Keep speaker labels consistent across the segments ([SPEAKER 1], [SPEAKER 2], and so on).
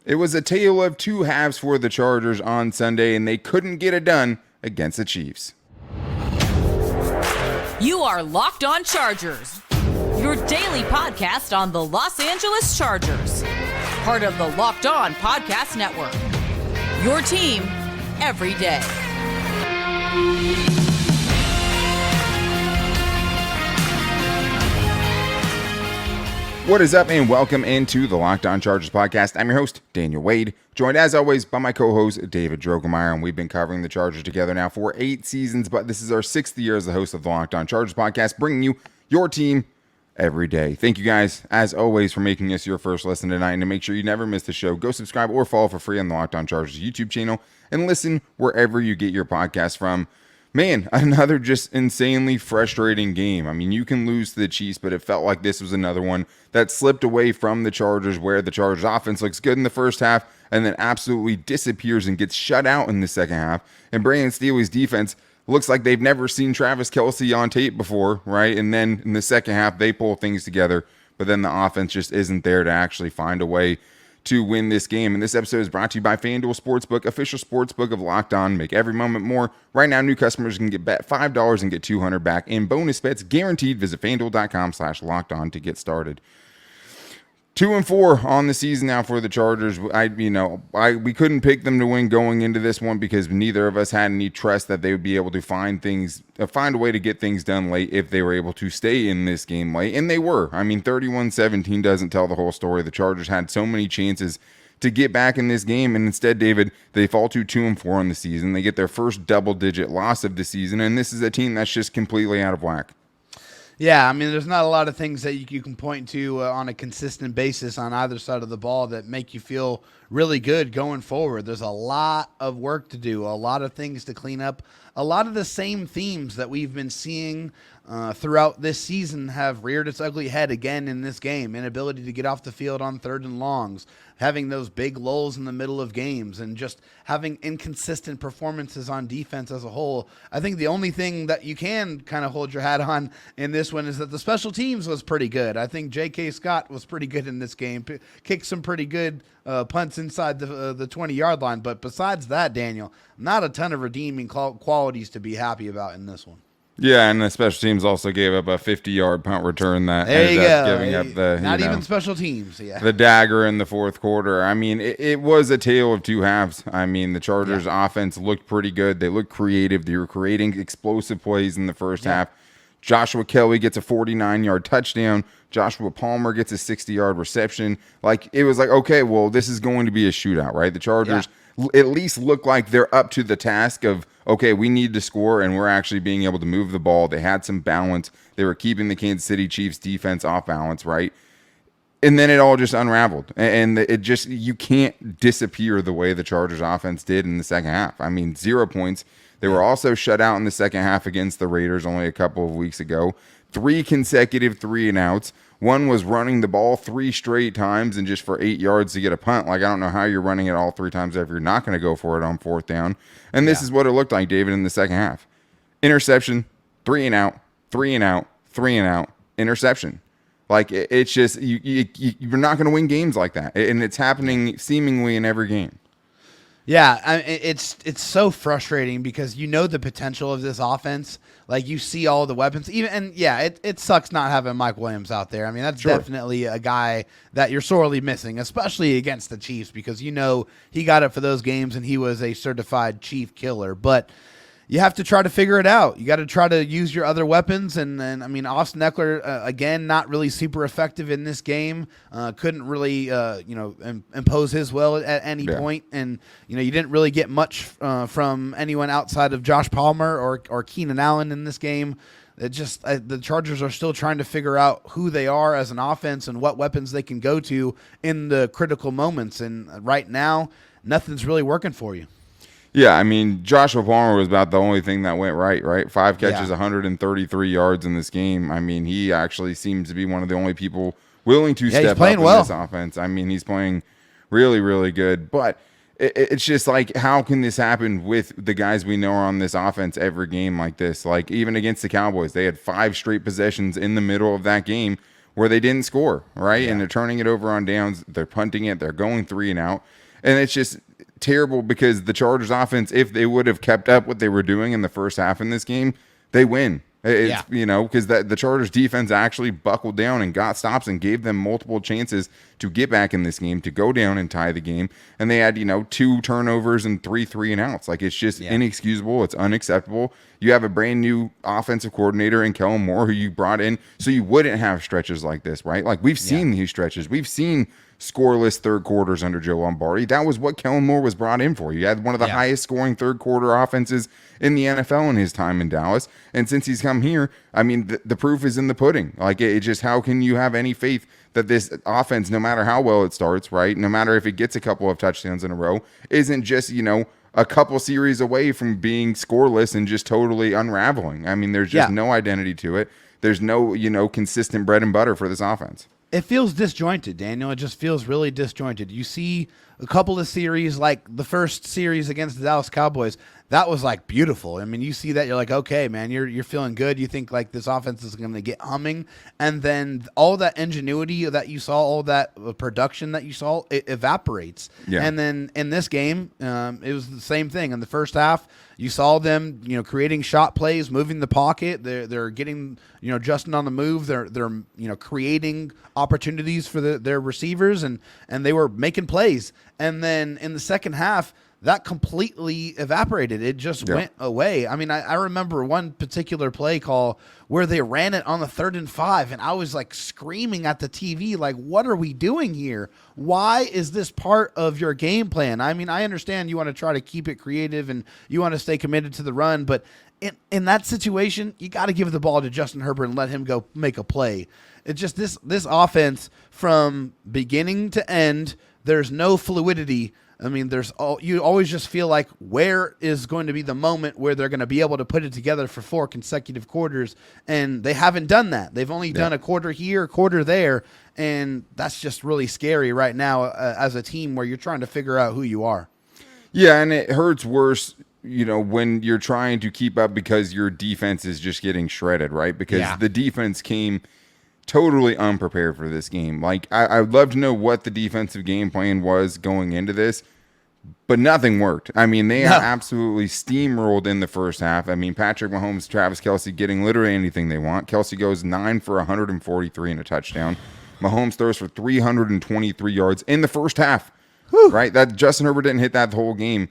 [SPEAKER 1] It was a tale of two halves for the Chargers on Sunday, and they couldn't get it done against the Chiefs.
[SPEAKER 2] You are Locked On Chargers, your daily podcast on the Los Angeles Chargers, part of the Locked On Podcast Network, your team every day.
[SPEAKER 1] What is up, and welcome into the Locked On Chargers podcast. I'm your host, Daniel Wade, joined as always by my co-host, David Drogemeyer, and we've been covering the Chargers together now for 8 seasons, but this is our 6th year as the host of the Locked On Chargers podcast, bringing you your team every day. Thank you guys, as always, for making us your first listen tonight, and to make sure you never miss the show, go subscribe or follow for free on the Locked On Chargers YouTube channel, and listen wherever you get your podcast from. Man, another just insanely frustrating game. I mean, you can lose to the Chiefs, but it felt like this was another one that slipped away from the Chargers, where the Chargers offense looks good in the first half and then absolutely disappears and gets shut out in the second half. And Brandon Staley's defense looks like they've never seen Travis Kelce on tape before, right? And then in the second half, they pull things together, but then the offense just isn't there to actually find a way to win this game. And this episode is brought to you by FanDuel Sportsbook, official sportsbook of Locked On. Make every moment more. Right now, new customers can get bet $5 and get $200 back in bonus bets guaranteed. Visit FanDuel.com/LockedOn to get started. 2-4 on the season now for the Chargers. We couldn't pick them to win going into this one because neither of us had any trust that they would be able to find a way to get things done late if they were able to stay in this game late, and they were. I mean, 31-17 doesn't tell the whole story. The Chargers had so many chances to get back in this game, and instead, David, they fall to 2-4 on the season. They get their first double-digit loss of the season, and this is a team that's just completely out of whack.
[SPEAKER 3] Yeah, I mean, there's not a lot of things that you can point to on a consistent basis on either side of the ball that make you feel really good going forward. There's a lot of work to do, a lot of things to clean up. A lot of the same themes that we've been seeing throughout this season have reared its ugly head again in this game. Inability to get off the field on third and longs, having those big lulls in the middle of games, and just having inconsistent performances on defense as a whole. I think the only thing that you can kind of hold your hat on in this one is that the special teams was pretty good. I think J.K. Scott was pretty good in this game, kicked some pretty good punts inside the 20-yard line. But besides that, Daniel, not a ton of redeeming qualities to be happy about in this one.
[SPEAKER 1] Yeah, and the special teams also gave up a 50-yard punt return that ended up giving up the
[SPEAKER 3] special teams,
[SPEAKER 1] the dagger in the fourth quarter. I mean, it was a tale of two halves. I mean, the Chargers' offense looked pretty good. They looked creative. They were creating explosive plays in the first half. Joshua Kelce gets a 49-yard touchdown. Joshua Palmer gets a 60-yard reception. It was like, okay, well, this is going to be a shootout, right? The Chargers at least look like they're up to the task of, okay, we need to score, and we're actually being able to move the ball. They had some balance. They were keeping the Kansas City Chiefs defense off balance, right? And then it all just unraveled. And you can't disappear the way the Chargers offense did in the second half. I mean, 0 points. They were also shut out in the second half against the Raiders only a couple of weeks ago. 3 consecutive 3-and-outs. One was running the ball 3 straight times and just for 8 yards to get a punt. I don't know how you're running it all 3 times if you're not going to go for it on 4th down. And this is what it looked like, David, in the second half. Interception, 3-and-out, 3-and-out, 3-and-out, interception. It's just, you're not going to win games like that. And it's happening seemingly in every game.
[SPEAKER 3] Yeah, it's so frustrating because you know the potential of this offense. You see all the weapons. It sucks not having Mike Williams out there. I mean, that's definitely a guy that you're sorely missing, especially against the Chiefs, because you know he got it for those games and he was a certified Chief killer. But you have to try to figure it out. You got to try to use your other weapons. And I mean, Austin Eckler, again, not really super effective in this game. Couldn't really, impose his will at any point. And, you didn't really get much from anyone outside of Josh Palmer or Keenan Allen in this game. The Chargers are still trying to figure out who they are as an offense and what weapons they can go to in the critical moments. And right now, nothing's really working for you.
[SPEAKER 1] Yeah, I mean, Joshua Palmer was about the only thing that went right? 5 catches, 133 yards in this game. I mean, he actually seems to be one of the only people willing to step up in this offense. I mean, he's playing really, really good. But it's just how can this happen with the guys we know are on this offense every game like this? Even against the Cowboys, they had 5 straight possessions in the middle of that game where they didn't score, right? And they're turning it over on downs. They're punting it. They're going 3 and out. And it's just terrible because the Chargers offense, if they would have kept up what they were doing in the first half in this game, they win. It's, because the Chargers defense actually buckled down and got stops and gave them multiple chances to get back in this game, to go down and tie the game. And they had, 2 turnovers and 3 and outs. Like, it's just inexcusable. It's unacceptable. You have a brand new offensive coordinator in Kellen Moore who you brought in so you wouldn't have stretches like this, right? Like, we've seen these stretches. We've seen scoreless third quarters under Joe Lombardi. That was what Kellen Moore was brought in for. You had one of the highest scoring third quarter offenses in the NFL in his time in Dallas. And since he's come here, I mean, the proof is in the pudding. Like, it just, how can you have any faith that this offense, no matter how well it starts, right, no matter if it gets a couple of touchdowns in a row, isn't just, a couple series away from being scoreless and just totally unraveling? I mean, there's just no identity to it. There's no, consistent bread and butter for this offense.
[SPEAKER 3] It feels disjointed, Daniel. It just feels really disjointed. You see a couple of series, like the first series against the Dallas Cowboys, that was like beautiful. I mean, you see that, you're like, okay, man, you're feeling good. You think like this offense is going to get humming, and then all that ingenuity that you saw, all that production that you saw, it evaporates. Yeah. And then in this game, it was the same thing. In the first half, you saw them, creating shot plays, moving the pocket. They're getting, Justin on the move. They're creating opportunities for their receivers, and they were making plays. And then in the second half, that completely evaporated. It just went away. I mean, I remember one particular play call where they ran it on the 3rd and 5, and I was like screaming at the TV, like, what are we doing here? Why is this part of your game plan? I mean, I understand you want to try to keep it creative and you want to stay committed to the run, but in that situation, you got to give the ball to Justin Herbert and let him go make a play. It's just this offense from beginning to end, there's no fluidity. I mean, you always just feel like, where is going to be the moment where they're going to be able to put it together for 4 consecutive quarters, and they haven't done that. They've only done a quarter here, a quarter there, and that's just really scary right now as a team where you're trying to figure out who you are.
[SPEAKER 1] Yeah, and it hurts worse, when you're trying to keep up because your defense is just getting shredded, right? Because the defense came totally unprepared for this game. Like, I'd love to know what the defensive game plan was going into this, but nothing worked. I mean, they absolutely steamrolled in the first half. I mean, Patrick Mahomes, Travis Kelce getting literally anything they want. Kelce goes 9 for 143 and a touchdown. Mahomes throws for 323 yards in the first half. Whew. Right? That Justin Herbert didn't hit that the whole game.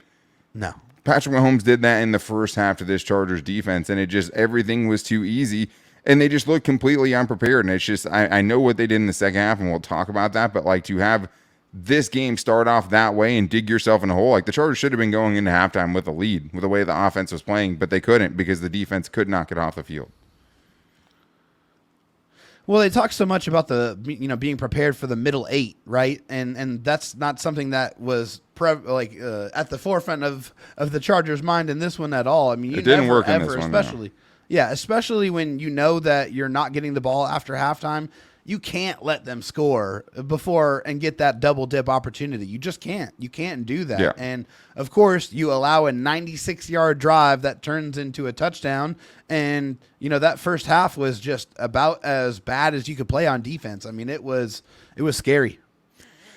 [SPEAKER 3] No.
[SPEAKER 1] Patrick Mahomes did that in the first half to this Chargers defense, and everything was too easy. And they just look completely unprepared. And it's just, I know what they did in the second half, and we'll talk about that. But, like, to have this game start off that way and dig yourself in a hole, like, the Chargers should have been going into halftime with a lead with the way the offense was playing, but they couldn't because the defense could not get off the field.
[SPEAKER 3] Well, they talk so much about being prepared for the middle 8, right? And that's not something that was at the forefront of the Chargers' mind in this one at all. I mean,
[SPEAKER 1] it didn't work in this one,
[SPEAKER 3] especially. No. Yeah, especially when you know that you're not getting the ball after halftime. You can't let them score before and get that double dip opportunity. You just can't. You can't do that. Yeah. And, of course, you allow a 96-yard drive that turns into a touchdown. And, that first half was just about as bad as you could play on defense. I mean, it was scary.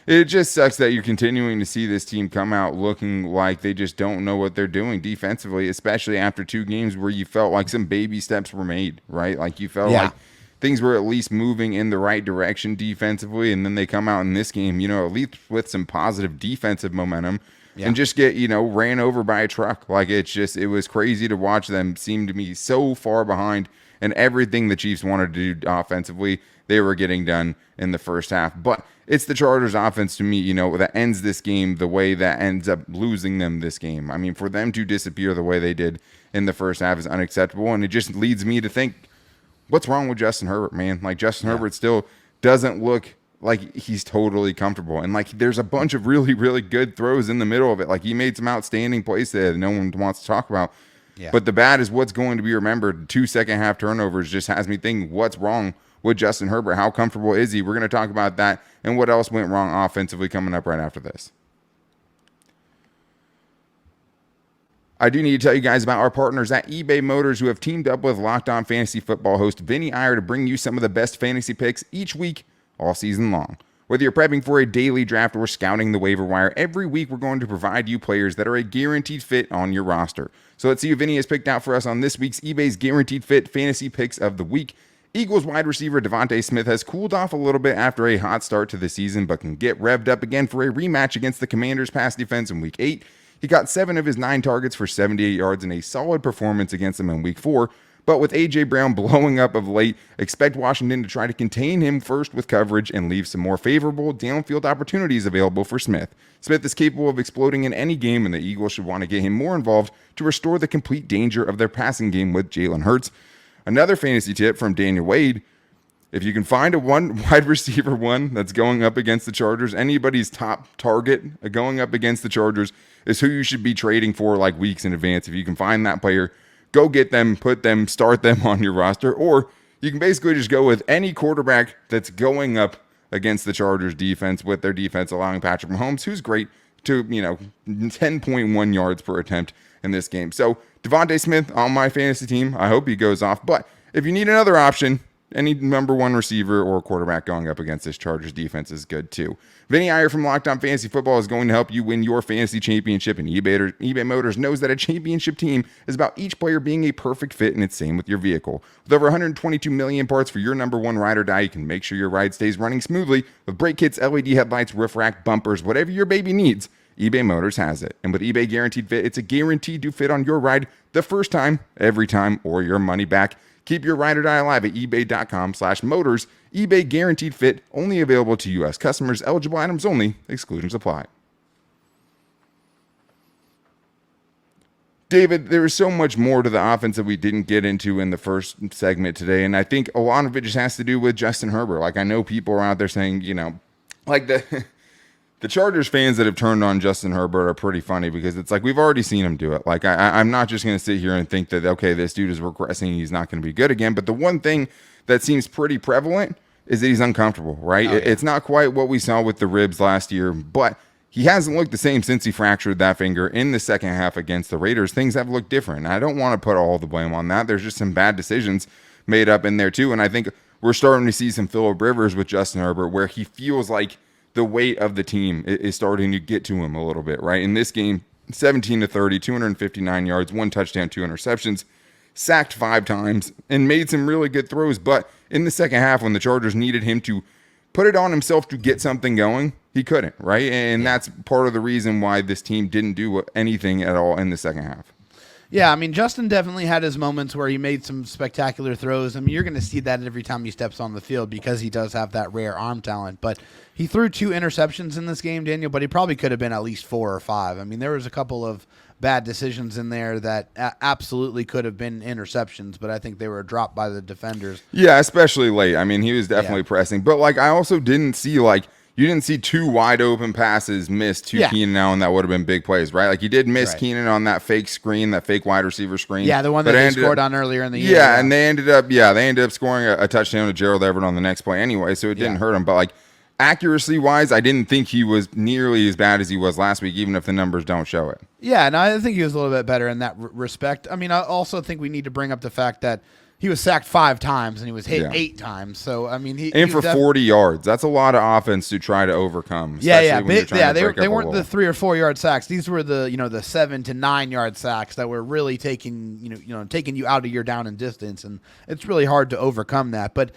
[SPEAKER 1] It just sucks that you're continuing to see this team come out looking like they just don't know what they're doing defensively, especially after 2 games where you felt like some baby steps were made, right? Like, you felt like things were at least moving in the right direction defensively, and then they come out in this game, at least with some positive defensive momentum and just get, ran over by a truck. Like, it was crazy to watch them seem to be so far behind, and everything the Chiefs wanted to do offensively, they were getting done in the first half. But it's the Chargers offense to me, that ends this game the way that ends up losing them this game. I mean, for them to disappear the way they did in the first half is unacceptable, and it just leads me to think, what's wrong with Justin Herbert, man? Like, Justin Herbert still doesn't look like he's totally comfortable. And, like, there's a bunch of really, really good throws in the middle of it. Like, he made some outstanding plays there that no one wants to talk about. Yeah. But the bad is what's going to be remembered. 2 second-half turnovers just has me thinking, what's wrong with Justin Herbert? How comfortable is he? We're going to talk about that and what else went wrong offensively coming up right after this. I do need to tell you guys about our partners at eBay Motors who have teamed up with Locked On Fantasy Football host Vinny Iyer to bring you some of the best fantasy picks each week, all season long. Whether you're prepping for a daily draft or scouting the waiver wire, every week we're going to provide you players that are a guaranteed fit on your roster. So let's see who Vinny has picked out for us on this week's eBay's Guaranteed Fit Fantasy Picks of the Week. Eagles wide receiver Devontae Smith has cooled off a little bit after a hot start to the season, but can get revved up again for a rematch against the Commanders' pass defense in Week 8. He got 7 of his 9 targets for 78 yards in a solid performance against them in Week 4. But with A.J. Brown blowing up of late, expect Washington to try to contain him first with coverage and leave some more favorable downfield opportunities available for Smith. Smith is capable of exploding in any game, and the Eagles should want to get him more involved to restore the complete danger of their passing game with Jalen Hurts. Another fantasy tip from Daniel Wade: if you can find a wide receiver one that's going up against the Chargers, anybody's top target going up against the Chargers is who you should be trading for like weeks in advance. If you can find that player, go get them, put them, start them on your roster. Or you can basically just go with any quarterback that's going up against the Chargers defense, with their defense allowing Patrick Mahomes, who's great, to 10.1 yards per attempt in this game. So Devontae Smith on my fantasy team, I hope he goes off. But if you need another option, any number one receiver or quarterback going up against this Chargers defense is good too. Vinny Iyer from Locked On Fantasy Football is going to help you win your fantasy championship, and eBay Motors knows that a championship team is about each player being a perfect fit, and it's same with your vehicle. With over 122 million parts for your number one ride or die, you can make sure your ride stays running smoothly with brake kits, LED headlights, roof rack, bumpers, whatever your baby needs. eBay Motors has it. And with eBay Guaranteed Fit, it's a guaranteed to fit on your ride the first time, every time, or your money back. Keep your ride or die alive at ebay.com/motors. eBay Guaranteed Fit, only available to U.S. customers. Eligible items only. Exclusions apply. David, there is so much more to the offense that we didn't get into in the first segment today, and I think a lot of it just has to do with Justin Herbert. Like, I know people are out there saying, like the Chargers fans that have turned on Justin Herbert are pretty funny, because it's like, we've already seen him do it. Like, I'm not just going to sit here and think that, okay, this dude is regressing, he's not going to be good again. But the one thing that seems pretty prevalent is that he's uncomfortable, right? Oh, yeah. It's not quite what we saw with the ribs last year, but he hasn't looked the same since he fractured that finger in the second half against the Raiders. Things have looked different. I don't want to put all the blame on that. There's just some bad decisions made up in there too. And I think we're starting to see some Phillip Rivers with Justin Herbert, where he feels like the weight of the team is starting to get to him a little bit, right? In this game, 17-30, 259 yards, 1 touchdown, 2 interceptions, sacked 5 times, and made some really good throws. But in the second half, when the Chargers needed him to put it on himself to get something going, he couldn't, right? And that's part of the reason why this team didn't do anything at all in the second half.
[SPEAKER 3] Yeah, I mean, Justin definitely had his moments where he made some spectacular throws. I mean, you're going to see that every time he steps on the field, because he does have that rare arm talent. But he threw 2 interceptions in this game, Daniel, but he probably could have been at least 4 or 5. I mean, there was a couple of bad decisions in there that absolutely could have been interceptions, but I think they were dropped by the defenders.
[SPEAKER 1] Yeah, especially late. I mean, he was definitely pressing. But, I also didn't see, you didn't see 2 wide open passes missed to Keenan Allen that would have been big plays, right? You did miss Keenan on that fake screen, that fake wide receiver screen.
[SPEAKER 3] Yeah, the one that they scored on earlier in the year.
[SPEAKER 1] Yeah, and they ended up scoring a touchdown to Gerald Everett on the next play anyway, so it didn't hurt him. But accuracy-wise, I didn't think he was nearly as bad as he was last week, even if the numbers don't show it.
[SPEAKER 3] Yeah, and I think he was a little bit better in that respect. I mean, I also think we need to bring up the fact that he was sacked 5 times and he was hit 8 times. So, I mean, he
[SPEAKER 1] for 40 yards. That's a lot of offense to try to overcome.
[SPEAKER 3] They weren't the 3 or 4 yard sacks. These were the 7 to 9 yard sacks that were really taking you out of your down and distance, and it's really hard to overcome that. But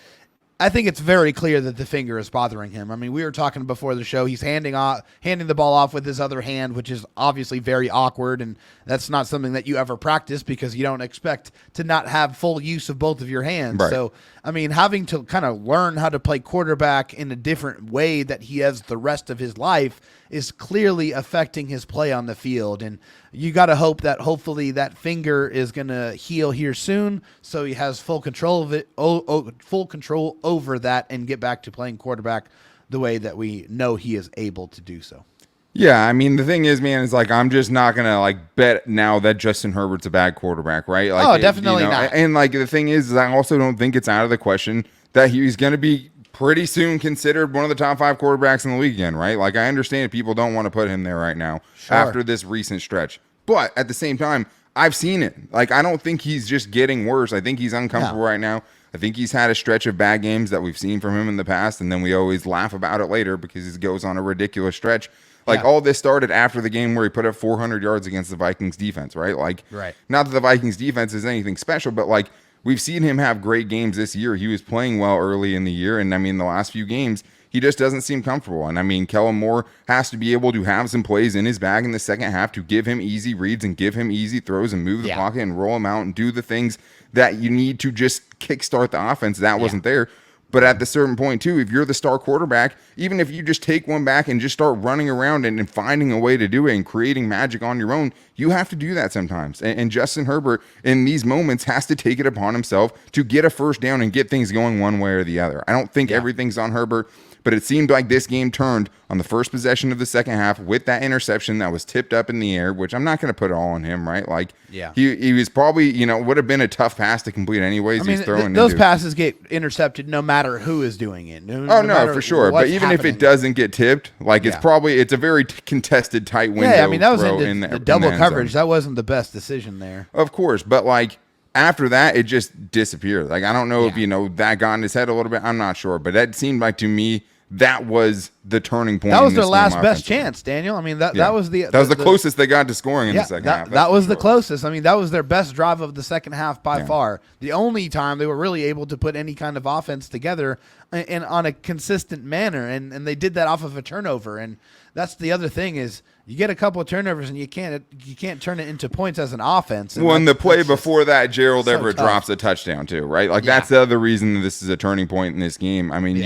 [SPEAKER 3] I think it's very clear that the finger is bothering him. I mean, we were talking before the show. He's handing the ball off with his other hand, which is obviously very awkward, and that's not something that you ever practice, because you don't expect to not have full use of both of your hands. Right. So, I mean, having to kind of learn how to play quarterback in a different way that he has the rest of his life is clearly affecting his play on the field. And you got to hope that hopefully that finger is going to heal here soon, so he has full control of it, full control over that, and get back to playing quarterback the way that we know he is able to do so.
[SPEAKER 1] Yeah, I mean, the thing is, man, is I'm just not going to bet now that Justin Herbert's a bad quarterback, right?
[SPEAKER 3] Definitely not.
[SPEAKER 1] And the thing is I also don't think it's out of the question that he's going to be pretty soon considered one of the top 5 quarterbacks in the league again, right? I understand people don't want to put him there right now after this recent stretch. But at the same time, I've seen it. Like, I don't think he's just getting worse. I think he's uncomfortable right now. I think he's had a stretch of bad games that we've seen from him in the past, and then we always laugh about it later because he goes on a ridiculous stretch. Like, all this started after the game where he put up 400 yards against the Vikings defense, right? Like, not that the Vikings defense is anything special, but, like, we've seen him have great games this year. He was playing well early in the year, and, I mean, the last few games, he just doesn't seem comfortable. And, I mean, Kellen Moore has to be able to have some plays in his bag in the second half to give him easy reads and give him easy throws and move the pocket and roll him out and do the things that you need to just kickstart the offense. That wasn't there. But at the certain point, too, if you're the star quarterback, even if you just take one back and just start running around and finding a way to do it and creating magic on your own, you have to do that sometimes. And Justin Herbert, in these moments, has to take it upon himself to get a first down and get things going one way or the other. I don't think everything's on Herbert, but it seemed like this game turned on the first possession of the second half with that interception that was tipped up in the air, which I'm not going to put it all on him, right? Like, he was probably, would have been a tough pass to complete anyways.
[SPEAKER 3] I mean, those passes get intercepted no matter who is doing it.
[SPEAKER 1] No, for sure. But even if it doesn't get tipped, like, it's a very contested, tight window.
[SPEAKER 3] Yeah, I mean, that was in the double coverage. That wasn't the best decision there.
[SPEAKER 1] Of course, but, like, after that, it just disappeared. Like, I don't know if, that got in his head a little bit. I'm not sure. But that seemed like, to me, that was the turning point.
[SPEAKER 3] That was their last best chance, Daniel. I mean, that was the
[SPEAKER 1] closest they got to scoring in the second half.
[SPEAKER 3] That was the closest. I mean, that was their best drive of the second half by far. The only time they were really able to put any kind of offense together and on a consistent manner, and they did that off of a turnover. And that's the other thing is you get a couple of turnovers and you can't turn it into points as an offense.
[SPEAKER 1] Well, in the play before that, Gerald Everett drops a touchdown too, right? Like, that's the other reason that this is a turning point in this game. I mean,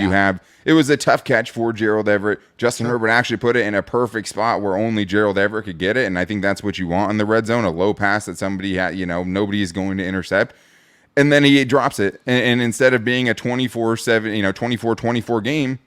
[SPEAKER 1] it was a tough catch for Gerald Everett. Justin Herbert actually put it in a perfect spot where only Gerald Everett could get it, and I think that's what you want in the red zone, a low pass that somebody had, nobody is going to intercept. And then he drops it, and instead of being a 24-7, 24-24 game,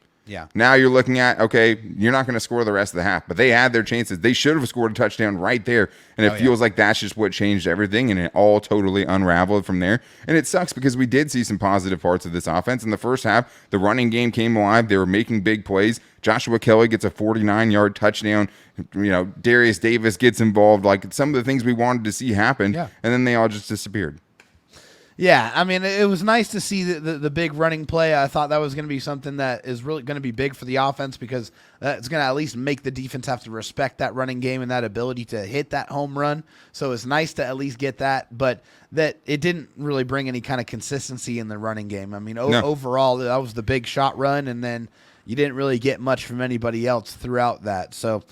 [SPEAKER 1] now you're looking at, okay, you're not going to score the rest of the half. But they had their chances. They should have scored a touchdown right there. And it feels like that's just what changed everything, and it all totally unraveled from there. And it sucks because we did see some positive parts of this offense. In the first half, the running game came alive. They were making big plays. Joshua Kelce gets a 49-yard touchdown. Darius Davis gets involved. Like, some of the things we wanted to see happen, and then they all just disappeared.
[SPEAKER 3] Yeah, I mean, it was nice to see the big running play. I thought that was going to be something that is really going to be big for the offense because it's going to at least make the defense have to respect that running game and that ability to hit that home run. So it's nice to at least get that, but that it didn't really bring any kind of consistency in the running game. I mean, overall, that was the big shot run, and then you didn't really get much from anybody else throughout that. So.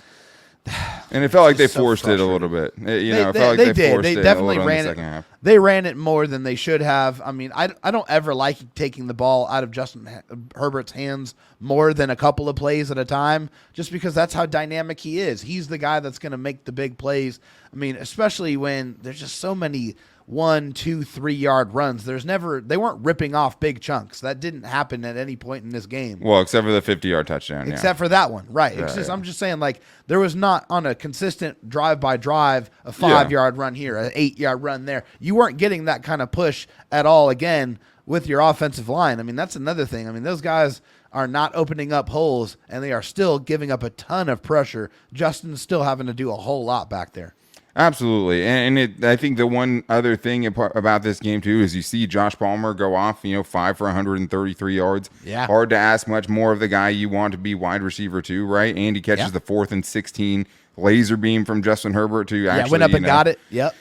[SPEAKER 1] And it felt like they forced it a little bit. It felt like they forced it definitely ran
[SPEAKER 3] it.
[SPEAKER 1] Second half.
[SPEAKER 3] They ran it more than they should have. I mean, I don't ever like taking the ball out of Justin Herbert's hands more than a couple of plays at a time, just because that's how dynamic he is. He's the guy that's going to make the big plays. I mean, especially when there's just so many 1, 2, 3 yard runs. They weren't ripping off big chunks. That didn't happen at any point in this game.
[SPEAKER 1] Well, except for the 50-yard touchdown.
[SPEAKER 3] Except for that one. Right. I'm just saying, like, there was not on a consistent drive by drive, a 5-yard run here, an 8-yard run there. You weren't getting that kind of push at all again with your offensive line. I mean, that's another thing. I mean, those guys are not opening up holes, and they are still giving up a ton of pressure. Justin's still having to do a whole lot back there.
[SPEAKER 1] Absolutely. And I think the one other thing about this game, too, is you see Josh Palmer go off, 5 for 133 yards.
[SPEAKER 3] Yeah.
[SPEAKER 1] Hard to ask much more of the guy you want to be wide receiver, too, right? And he catches the 4th and 16 laser beam from Justin Herbert to actually.
[SPEAKER 3] Went up and got it. Yep.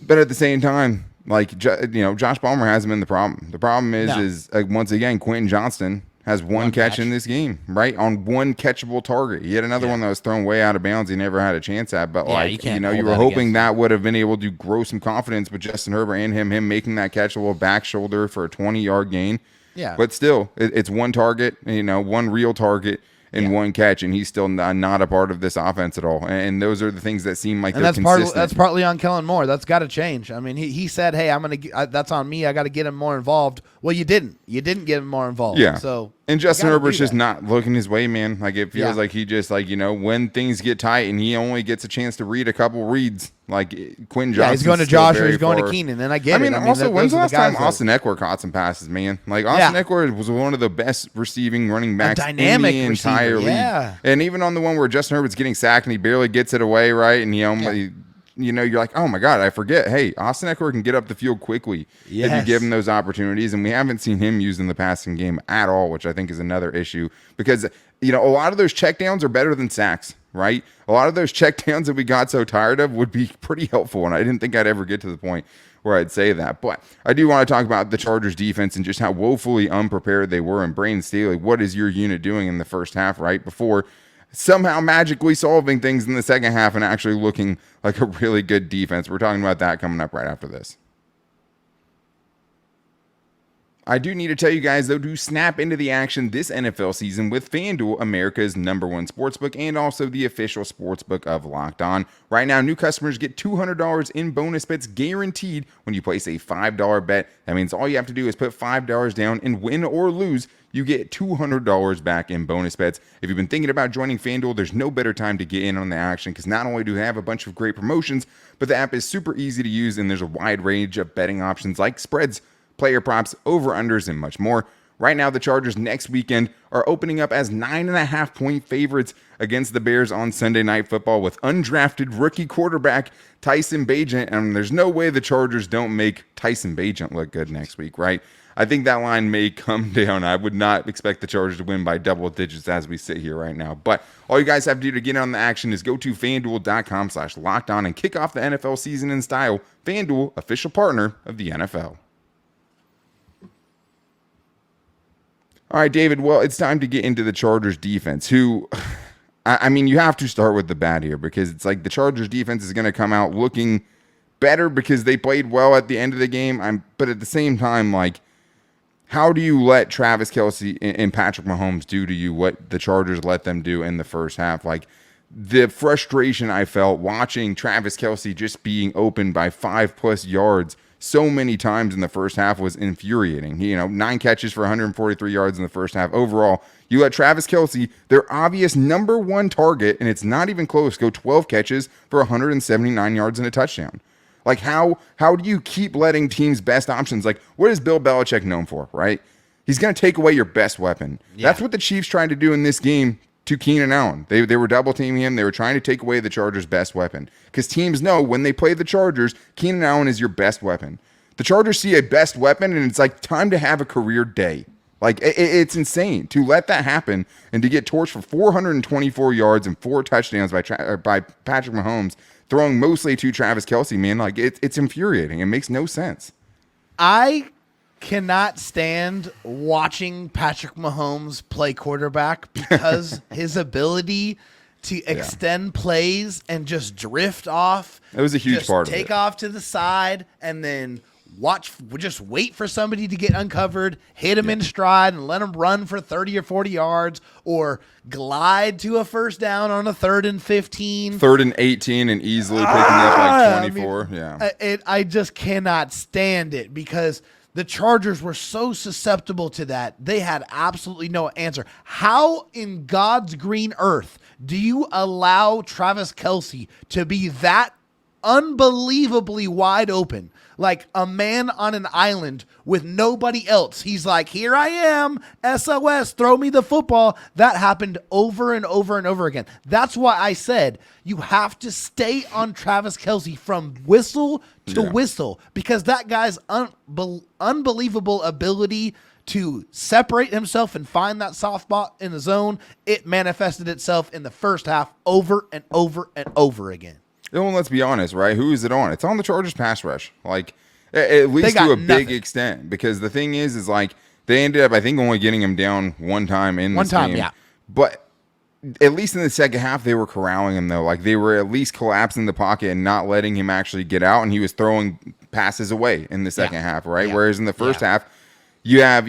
[SPEAKER 1] But at the same time, like, Josh Palmer hasn't been the problem. The problem is once again, Quentin Johnston has one catch in this game, right? On one catchable target. He had another one that was thrown way out of bounds he never had a chance at. But, you were hoping that would have been able to grow some confidence with Justin Herbert and him making that catch, a little back shoulder for a 20-yard gain.
[SPEAKER 3] Yeah.
[SPEAKER 1] But still, it's one target, one real target and one catch, and he's still not a part of this offense at all. And those are the things that seem like they're consistent.
[SPEAKER 3] That's partly on Kellen Moore. That's got to change. I mean, he said, "Hey, that's on me. I got to get him more involved." Well, you didn't. You didn't get him more involved.
[SPEAKER 1] Yeah.
[SPEAKER 3] So
[SPEAKER 1] and Justin Herbert's just not looking his way, man. Like, it feels like he just when things get tight and he only gets a chance to read a couple reads. Like, Quentin Johnston. Yeah,
[SPEAKER 3] he's going to Josh or he's going to Keenan, and I get it.
[SPEAKER 1] Also, when's the last time Austin Eckler caught some passes, man? Like, Austin Eckler was one of the best receiving running backs in the entire league.
[SPEAKER 3] Yeah.
[SPEAKER 1] And even on the one where Justin Herbert's getting sacked and he barely gets it away, right? And he you're like, oh my God, I forget. Hey, Austin Eckler can get up the field quickly if you give him those opportunities. And we haven't seen him used in the passing game at all, which I think is another issue because, a lot of those checkdowns are better than sacks, right? A lot of those checkdowns that we got so tired of would be pretty helpful. And I didn't think I'd ever get to the point where I'd say that. But I do want to talk about the Chargers defense and just how woefully unprepared they were. And Brandon Staley, what is your unit doing in the first half, right? Before somehow magically solving things in the second half and actually looking like a really good defense. We're talking about that coming up right after this. I do need to tell you guys, though, to snap into the action this NFL season with FanDuel, America's #1 sportsbook, and also the official sportsbook of Locked On. Right now, new customers get $200 in bonus bets guaranteed when you place a $5 bet. That means all you have to do is put $5 down and win or lose, you get $200 back in bonus bets. If you've been thinking about joining FanDuel, there's no better time to get in on the action because not only do they have a bunch of great promotions, but the app is super easy to use and there's a wide range of betting options like spreads, player props, over-unders, and much more. Right now, the Chargers next weekend are opening up as 9.5-point favorites against the Bears on Sunday Night Football with undrafted rookie quarterback Tyson Bagent. And there's no way the Chargers don't make Tyson Bagent look good next week, right? I think that line may come down. I would not expect the Chargers to win by double digits as we sit here right now. But all you guys have to do to get on the action is go to FanDuel.com/lockedon and kick off the NFL season in style. FanDuel, official partner of the NFL. All right, David, well, it's time to get into the Chargers defense, who, I mean, you have to start with the bad here because it's like the Chargers defense is going to come out looking better because they played well at the end of the game. But at the same time, like, how do you let Travis Kelce and Patrick Mahomes do to you what the Chargers let them do in the first half? Like, the frustration I felt watching Travis Kelce just being open by 5+ yards so many times in the first half was infuriating. 9 catches for 143 yards in the first half. Overall, you let Travis Kelce, their obvious #1 target, and it's not even close, go 12 catches for 179 yards and a touchdown. Like, how do you keep letting teams' best options? Like, what is Bill Belichick known for, right? He's going to take away your best weapon. Yeah. That's what the Chiefs tried to do in this game to Keenan Allen. They were double teaming him. They were trying to take away the Chargers' best weapon because teams know when they play the Chargers, Keenan Allen is your best weapon. The Chargers see a best weapon, and it's like time to have a career day. Like, it's insane to let that happen and to get torched for 424 yards and 4 touchdowns by Patrick Mahomes, throwing mostly to Travis Kelce, man. Like, it's infuriating. It makes no sense.
[SPEAKER 3] I cannot stand watching Patrick Mahomes play quarterback because his ability to extend plays and just drift off.
[SPEAKER 1] That was a huge part of it.
[SPEAKER 3] Take off to the side and then just wait for somebody to get uncovered, hit him in stride and let him run for 30 or 40 yards or glide to a first down on a 3rd and 15.
[SPEAKER 1] 3rd and 18 and easily picking up like 24.
[SPEAKER 3] I just cannot stand it because the Chargers were so susceptible to that. They had absolutely no answer. How in God's green earth do you allow Travis Kelce to be that unbelievably wide open? Like a man on an island with nobody else. He's like, here I am, SOS, throw me the football. That happened over and over and over again. That's why I said you have to stay on Travis Kelce from whistle to whistle because that guy's unbelievable ability to separate himself and find that soft spot in the zone, it manifested itself in the first half over and over and over again.
[SPEAKER 1] Well, let's be honest, right? Who is it on? It's on the Chargers pass rush. Like, at least to a big extent. Because the thing is like, they ended up, I think, only getting him down one time in this game. Yeah. But at least in the second half, they were corralling him, though. Like, they were at least collapsing the pocket and not letting him actually get out. And he was throwing passes away in the second half, right? Yeah. Whereas in the first half, you have,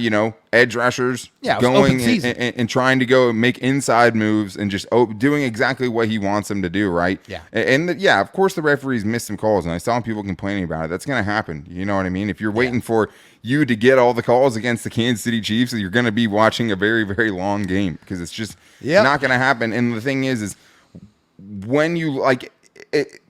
[SPEAKER 1] edge rushers going and trying to go make inside moves and just doing exactly what he wants them to do, right? Yeah. And of course the referees missed some calls, and I saw people complaining about it. That's going to happen. You know what I mean? If you're waiting for you to get all the calls against the Kansas City Chiefs, you're going to be watching a very, very long game because it's just not going to happen. And the thing is when you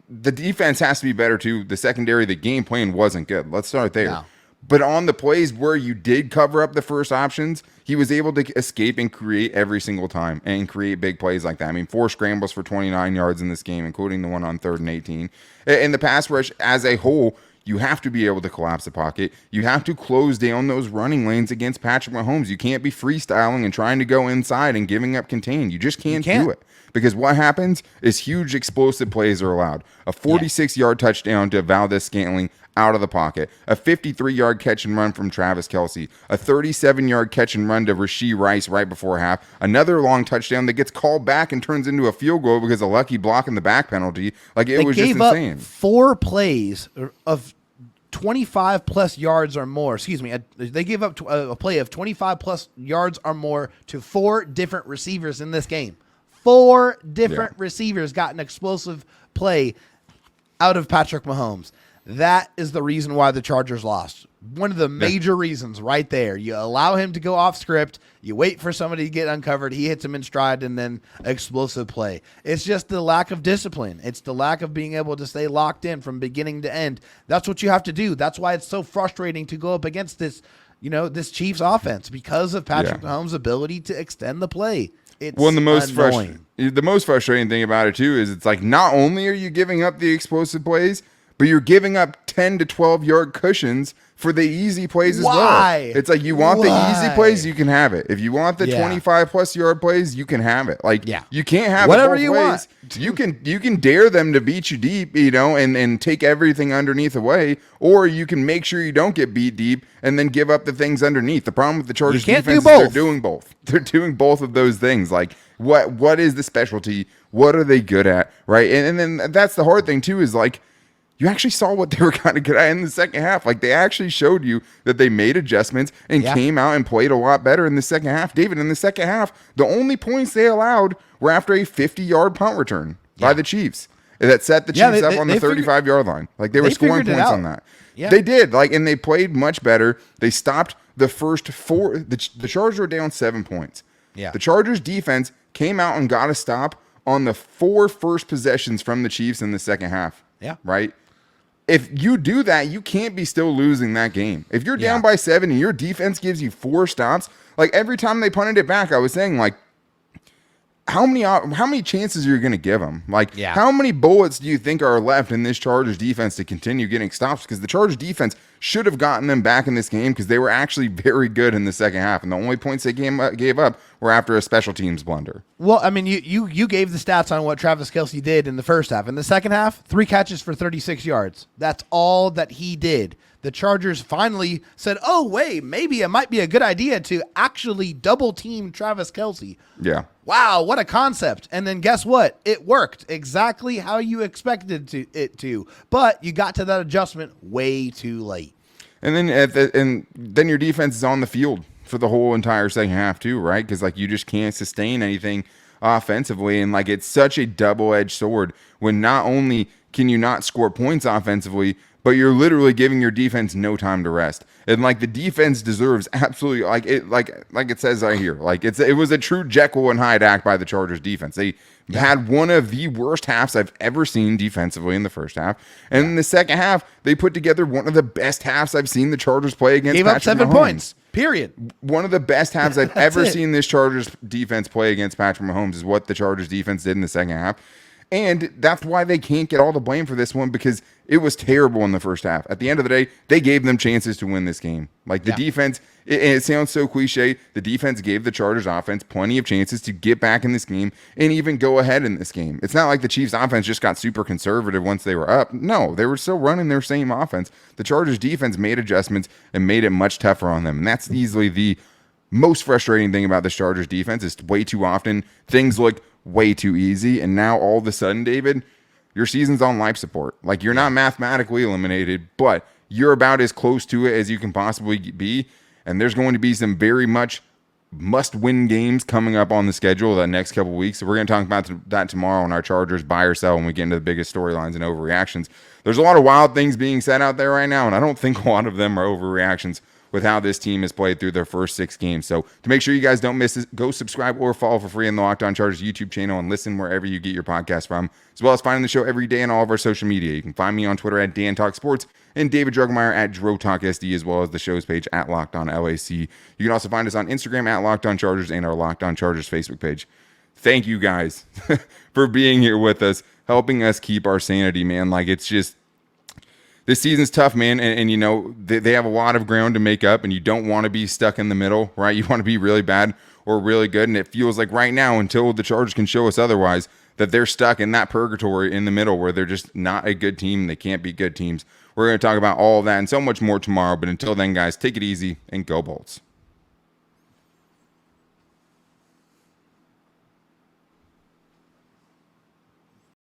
[SPEAKER 1] the defense has to be better too. The secondary, the game plan wasn't good. Let's start there. No. But on the plays where you did cover up the first options, he was able to escape and create every single time and create big plays like that. I mean, 4 scrambles for 29 yards in this game, including the one on 3rd and 18. In the pass rush as a whole, you have to be able to collapse the pocket. You have to close down those running lanes against Patrick Mahomes. You can't be freestyling and trying to go inside and giving up contain. You just can't do it. Because what happens is huge explosive plays are allowed. A 46-yard touchdown to Valdez-Scantling out of the pocket. A 53-yard catch and run from Travis Kelce. A 37-yard catch and run to Rashee Rice right before half. Another long touchdown that gets called back and turns into a field goal because of lucky block in the back penalty. Like, it was just insane.
[SPEAKER 3] Up 4 plays of 25 plus yards or more. Excuse me. They gave up a play of 25 plus yards or more to 4 different receivers in this game. 4 different receivers got an explosive play out of Patrick Mahomes. That is the reason why the Chargers lost. One of the major reasons right there. You allow him to go off script. You wait for somebody to get uncovered. He hits him in stride and then explosive play. It's just the lack of discipline. It's the lack of being able to stay locked in from beginning to end. That's what you have to do. That's why it's so frustrating to go up against this, this Chiefs offense because of Patrick Mahomes' ability to extend the play. It's
[SPEAKER 1] the most frustrating thing about it too is it's like not only are you giving up the explosive plays, but you're giving up 10 to 12 yard cushions for the easy plays as well. It's like you want the easy plays, you can have it. If you want the 25 plus yard plays, you can have it. Like you can't have
[SPEAKER 3] whatever
[SPEAKER 1] it both
[SPEAKER 3] you
[SPEAKER 1] ways.
[SPEAKER 3] want.
[SPEAKER 1] You can dare them to beat you deep, and take everything underneath away, or you can make sure you don't get beat deep and then give up the things underneath. The problem with the Chargers defense is they're doing both. They're doing both of those things. Like what is the specialty? What are they good at? Right. And then that's the hard thing too, is like, you actually saw what they were kind of good at in the second half. Like, they actually showed you that they made adjustments and came out and played a lot better in the second half. David, in the second half, the only points they allowed were after a 50-yard punt return by the Chiefs that set the Chiefs up on the 35-yard line. Like, they were scoring points on that. Yeah. They did. Like, and they played much better. They stopped the first 4. The Chargers were down 7 points. Yeah. The Chargers defense came out and got a stop on the 4 first possessions from the Chiefs in the second half.
[SPEAKER 3] Yeah.
[SPEAKER 1] Right? If you do that, you can't be still losing that game. If you're down by 7 and your defense gives you 4 stops, like every time they punted it back, I was saying, like, how many chances are you going to give them? Like, how many bullets do you think are left in this Chargers defense to continue getting stops? Because the Chargers defense should have gotten them back in this game because they were actually very good in the second half. And the only points they gave up were after a special teams blunder.
[SPEAKER 3] Well, I mean, you gave the stats on what Travis Kelce did in the first half. In the second half, 3 catches for 36 yards. That's all that he did. The Chargers finally said, oh, wait, maybe it might be a good idea to actually double team Travis Kelce.
[SPEAKER 1] Yeah.
[SPEAKER 3] Wow, what a concept. And then guess what? It worked exactly how you expected it to. But you got to that adjustment way too late.
[SPEAKER 1] And then your defense is on the field for the whole entire second half too, right? Because like you just can't sustain anything offensively. And like it's such a double-edged sword when not only can you not score points offensively, but you're literally giving your defense no time to rest. And like the defense deserves absolutely like it says right here. Like it was a true Jekyll and Hyde act by the Chargers defense. They had one of the worst halves I've ever seen defensively in the first half. And in the second half, they put together one of the best halves I've seen the Chargers play against
[SPEAKER 3] Gave
[SPEAKER 1] Patrick
[SPEAKER 3] up 7
[SPEAKER 1] Mahomes.
[SPEAKER 3] points. Period.
[SPEAKER 1] One of the best halves I've ever seen this Chargers defense play against Patrick Mahomes is what the Chargers defense did in the second half. And that's why they can't get all the blame for this one, because it was terrible in the first half. At the end of the day, they gave them chances to win this game. Like the defense, it sounds so cliche, the defense gave the Chargers offense plenty of chances to get back in this game and even go ahead in this game. It's not like the Chiefs offense just got super conservative once they were up. No, they were still running their same offense. The Chargers defense made adjustments and made it much tougher on them. And that's easily the most frustrating thing about the Chargers defense is way too often things look way too easy, and now all of a sudden, David, your season's on life support. Like, you're not mathematically eliminated, but you're about as close to it as you can possibly be, and there's going to be some very much must-win games coming up on the schedule the next couple weeks. So we're going to talk about that tomorrow on our Chargers buy or sell when we get into the biggest storylines and overreactions. There's a lot of wild things being said out there right now, and I don't think a lot of them are overreactions with how this team has played through their first 6 games. So to make sure you guys don't miss it, go subscribe or follow for free in the Locked On Chargers YouTube channel and listen wherever you get your podcast from, as well as finding the show every day on all of our social media. You can find me on Twitter at Dan Talk Sports and David Drugmeyer at Dro Talk SD, as well as the show's page at Locked On LAC. You can also find us on Instagram at Locked On Chargers and our Locked On Chargers Facebook page. Thank you guys for being here with us, helping us keep our sanity, man. Like, it's just, this season's tough, man, and you know, they have a lot of ground to make up, and you don't want to be stuck in the middle, right? You want to be really bad or really good, and it feels like right now, until the Chargers can show us otherwise, that they're stuck in that purgatory in the middle where they're just not a good team, and they can't be good teams. We're going to talk about all of that and so much more tomorrow, but until then, guys, take it easy and go Bolts.